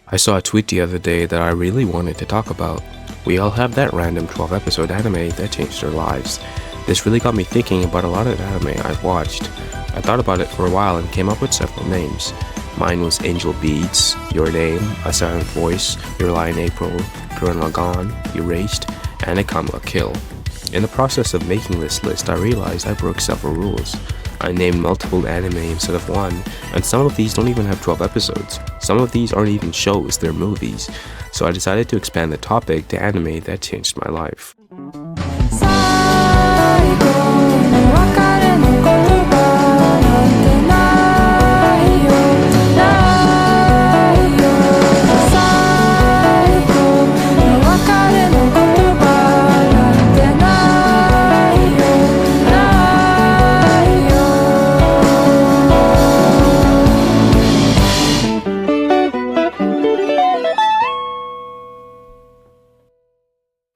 I saw a tweet the other day that I really wanted to talk about. We all have that random 12 episode anime that changed our lives. This really got me thinking about a lot of anime I've watched. I thought about it for a while and came up with several names. Mine was Angel Beats, Your Name, A Silent Voice, Your Lie in April, Gurren Lagann, Erased, and Akame Kill. In the process of making this list, I realized I broke several rules. I named multiple anime instead of one, and some of these don't even have 12 episodes. Some of these aren't even shows, they're movies. So I decided to expand the topic to anime that changed my life.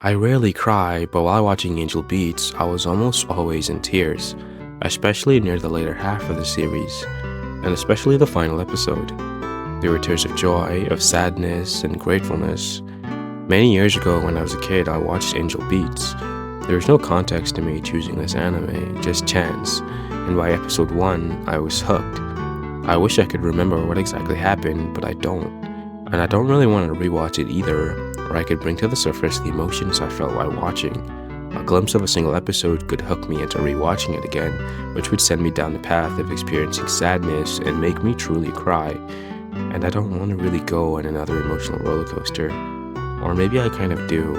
I rarely cry, but while watching Angel Beats, I was almost always in tears, especially near the later half of the series, and especially the final episode. There were tears of joy, of sadness, and gratefulness. Many years ago when I was a kid, I watched Angel Beats. There was no context to me choosing this anime, just chance, and by episode 1, I was hooked. I wish I could remember what exactly happened, but I don't. And I don't really want to rewatch it either, or I could bring to the surface the emotions I felt while watching. A glimpse of a single episode could hook me into rewatching it again, which would send me down the path of experiencing sadness and make me truly cry. And I don't want to really go on another emotional roller coaster. Or maybe I kind of do.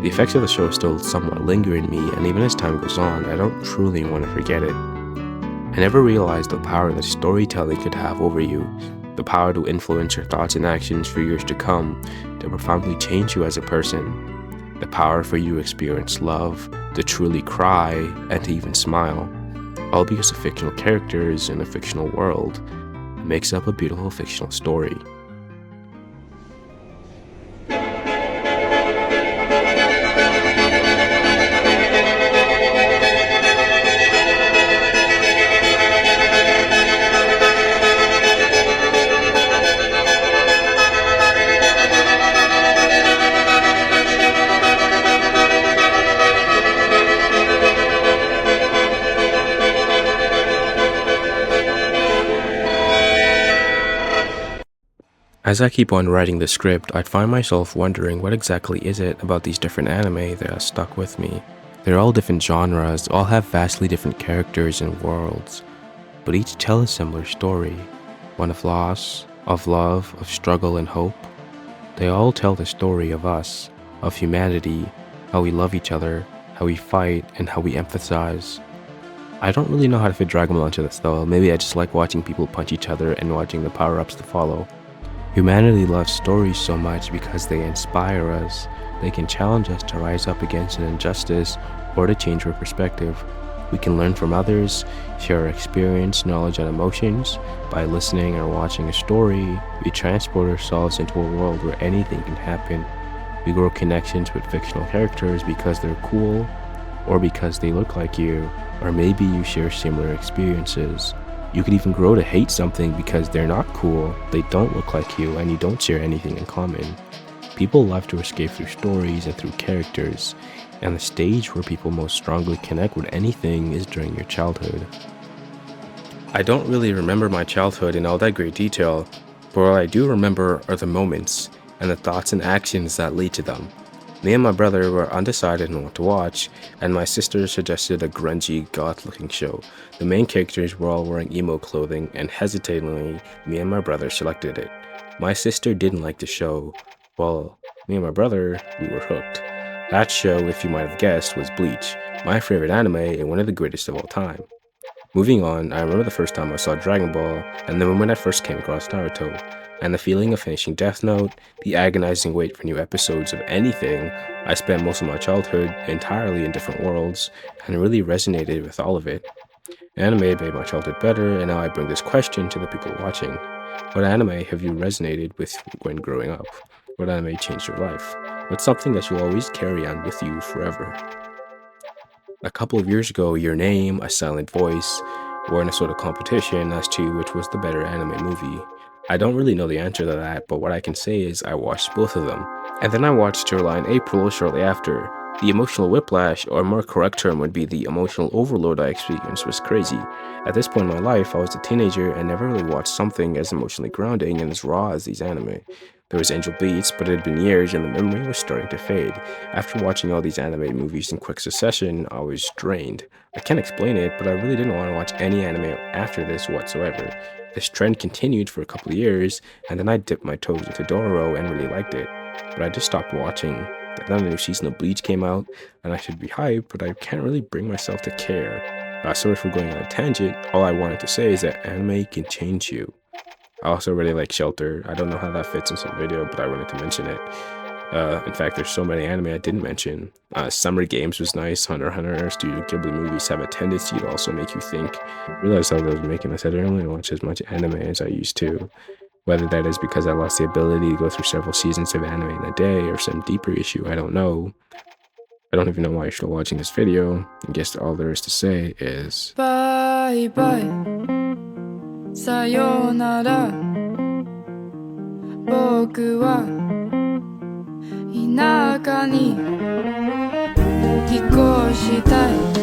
The effects of the show still somewhat linger in me, and even as time goes on, I don't truly want to forget it. I never realized the power that storytelling could have over you, the power to influence your thoughts and actions for years to come, to profoundly change you as a person, the power for you to experience love, to truly cry, and to even smile, all because of fictional characters in a fictional world. It makes up a beautiful fictional story. As I keep on writing the script, I'd find myself wondering what exactly is it about these different anime that has stuck with me. They're all different genres, all have vastly different characters and worlds, but each tell a similar story. One of loss, of love, of struggle and hope. They all tell the story of us, of humanity, how we love each other, how we fight, and how we empathize. I don't really know how to fit Dragon Ball into this though. Maybe I just like watching people punch each other and watching the power-ups to follow. Humanity loves stories so much because they inspire us. They can challenge us to rise up against an injustice or to change our perspective. We can learn from others, share our experience, knowledge, and emotions. By listening or watching a story, we transport ourselves into a world where anything can happen. We grow connections with fictional characters because they're cool, or because they look like you, or maybe you share similar experiences. You could even grow to hate something because they're not cool, they don't look like you, and you don't share anything in common. People love to escape through stories and through characters, and the stage where people most strongly connect with anything is during your childhood. I don't really remember my childhood in all that great detail, but what I do remember are the moments, and the thoughts and actions that lead to them. Me and my brother were undecided on what to watch, and my sister suggested a grungy, goth-looking show. The main characters were all wearing emo clothing, and hesitatingly, me and my brother selected it. My sister didn't like the show, while me and my brother, we were hooked. That show, if you might have guessed, was Bleach, my favorite anime and one of the greatest of all time. Moving on, I remember the first time I saw Dragon Ball, and the moment I first came across Naruto, and the feeling of finishing Death Note, the agonizing wait for new episodes of anything. I spent most of my childhood entirely in different worlds, and really resonated with all of it. Anime made my childhood better, and now I bring this question to the people watching. What anime have you resonated with when growing up? What anime changed your life? What's something that you'll always carry on with you forever? A couple of years ago, Your Name, A Silent Voice were in a sort of competition as to which was the better anime movie. I don't really know the answer to that, but what I can say is I watched both of them. And then I watched July and April shortly after. The emotional whiplash, or a more correct term would be the emotional overload I experienced, was crazy. At this point in my life, I was a teenager and never really watched something as emotionally grounding and as raw as these anime. There was Angel Beats, but it had been years and the memory was starting to fade. After watching all these anime movies in quick succession, I was drained. I can't explain it, but I really didn't want to watch any anime after this whatsoever. This trend continued for a couple of years, and then I dipped my toes into Dororo and really liked it. But I just stopped watching. Then the new season of Bleach came out, and I should be hyped, but I can't really bring myself to care. Sorry for going on a tangent. All I wanted to say is that anime can change you. I also really like Shelter. I don't know how that fits into the video, but I wanted to mention it. In fact, there's so many anime I didn't mention. Summer Games was nice. Hunter x Hunter, Studio Ghibli movies have a tendency to also make you think. I realized how those making I said I don't really watch as much anime as I used to. Whether that is because I lost the ability to go through several seasons of anime in a day or some deeper issue, I don't know. I don't even know why you're still watching this video. I guess all there is to say is Bye bye さようなら僕は田舎に引っ越したい